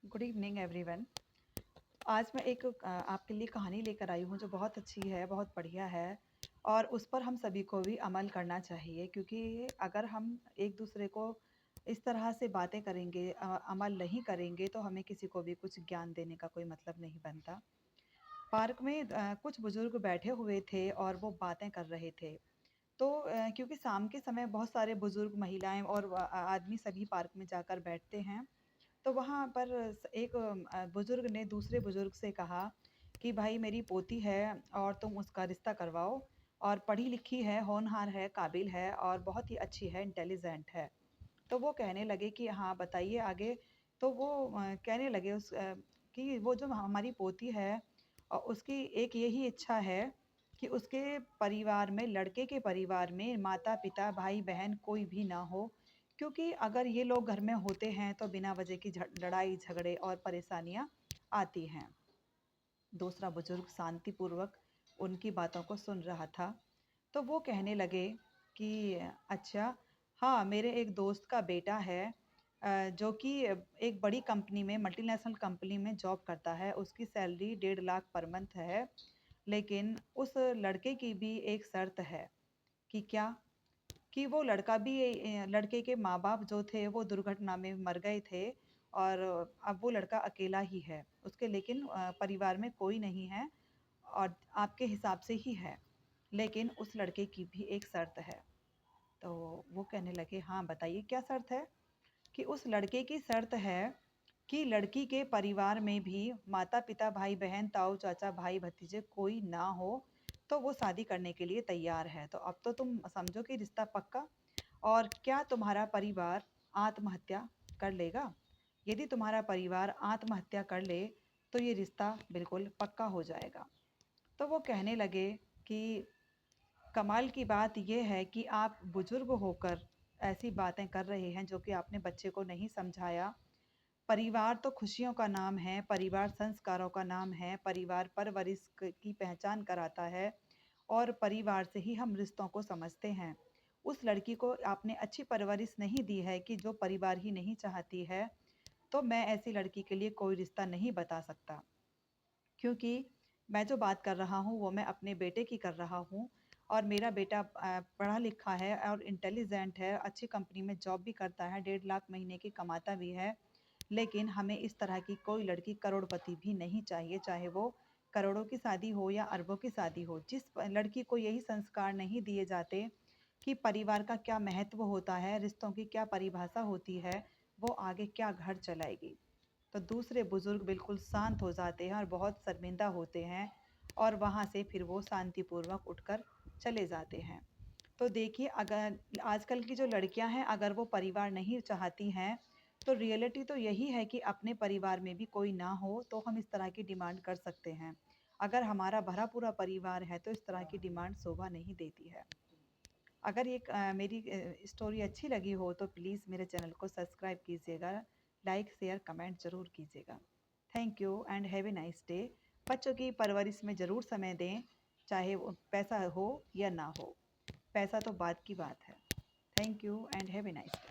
Good evening everyone. आज मैं एक आपके लिए कहानी लेकर आई हूँ जो बहुत अच्छी है, बहुत बढ़िया है और उस पर हम सभी को भी अमल करना चाहिए क्योंकि अगर हम एक दूसरे को इस तरह से बातें करेंगे, अमल नहीं करेंगे तो हमें किसी को भी कुछ ज्ञान देने का कोई मतलब नहीं बनता। पार्क में कुछ बुजुर्ग बैठे हुए थे और वो बातें कर रहे थे। तो क्योंकि शाम के समय बहुत सारे बुजुर्ग महिलाएं और आदमी सभी पार्क में जाकर बैठते हैं, तो वहाँ पर एक बुजुर्ग ने दूसरे बुजुर्ग से कहा कि भाई मेरी पोती है और तुम उसका रिश्ता करवाओ और पढ़ी लिखी है, होनहार है, काबिल है और बहुत ही अच्छी है, इंटेलिजेंट है। तो वो कहने लगे कि हाँ बताइए आगे। तो वो कहने लगे कि वो जो हमारी पोती है उसकी एक यही इच्छा है कि उसके परिवार में, लड़के के परिवार में माता पिता भाई बहन कोई भी ना हो, क्योंकि अगर ये लोग घर में होते हैं तो बिना वजह की लड़ाई झगड़े और परेशानियां आती हैं। दूसरा बुजुर्ग शांतिपूर्वक उनकी बातों को सुन रहा था। तो वो कहने लगे कि अच्छा, हाँ मेरे एक दोस्त का बेटा है जो कि एक बड़ी कंपनी में, मल्टीनेशनल कंपनी में जॉब करता है। उसकी सैलरी 1.5 लाख पर मंथ है। लेकिन उस लड़के की भी एक शर्त है कि क्या, कि वो लड़का भी लड़के के माँ-बाप जो थे वो दुर्घटना में मर गए थे और अब वो लड़का अकेला ही है। उसके लेकिन परिवार में कोई नहीं है और आपके हिसाब से ही है। लेकिन उस लड़के की भी एक शर्त है। तो वो कहने लगे हाँ बताइए क्या शर्त है? कि उस लड़के की शर्त है कि लड़की के परिवार में भी माता-पिता, भाई-बहन, ताऊ-चाचा, भाई-भतीजे कोई ना हो, तो वो शादी करने के लिए तैयार है। तो अब तो तुम समझो कि रिश्ता पक्का। और क्या तुम्हारा परिवार आत्महत्या कर लेगा? यदि तुम्हारा परिवार आत्महत्या कर ले, तो ये रिश्ता बिल्कुल पक्का हो जाएगा। तो वो कहने लगे कि कमाल की बात ये है कि आप बुजुर्ग होकर ऐसी बातें कर रहे हैं जो कि आपने बच्चे को नहीं समझाया। परिवार तो खुशियों का नाम है, परिवार संस्कारों का नाम है, परिवार परवरिश की पहचान कराता है और परिवार से ही हम रिश्तों को समझते हैं। उस लड़की को आपने अच्छी परवरिश नहीं दी है कि जो परिवार ही नहीं चाहती है, तो मैं ऐसी लड़की के लिए कोई रिश्ता नहीं बता सकता। क्योंकि मैं जो बात कर रहा हूँ वो मैं अपने बेटे की कर रहा हूँ और मेरा बेटा पढ़ा लिखा है और इंटेलिजेंट है, अच्छी कंपनी में जॉब भी करता है, 1.5 लाख महीने की कमाता भी है। लेकिन हमें इस तरह की कोई लड़की करोड़पति भी नहीं चाहिए, चाहे वो करोड़ों की शादी हो या अरबों की शादी हो। जिस लड़की को यही संस्कार नहीं दिए जाते कि परिवार का क्या महत्व होता है, रिश्तों की क्या परिभाषा होती है, वो आगे क्या घर चलाएगी। तो दूसरे बुजुर्ग बिल्कुल शांत हो जाते हैं और बहुत शर्मिंदा होते हैं और वहाँ से फिर वो शांतिपूर्वक उठकर चले जाते हैं। तो देखिए, अगर आजकल की जो लड़कियां हैं अगर वो परिवार नहीं चाहती हैं, तो रियलिटी तो यही है कि अपने परिवार में भी कोई ना हो तो हम इस तरह की डिमांड कर सकते हैं। अगर हमारा भरा पूरा परिवार है तो इस तरह की डिमांड शोभा नहीं देती है। अगर ये मेरी स्टोरी अच्छी लगी हो तो प्लीज़ मेरे चैनल को सब्सक्राइब कीजिएगा, लाइक शेयर कमेंट ज़रूर कीजिएगा। Thank you and have a nice day. बच्चों की परवरिश में ज़रूर समय दें, चाहे वो पैसा हो या ना हो। पैसा तो बाद की बात है। Thank you and have a nice day.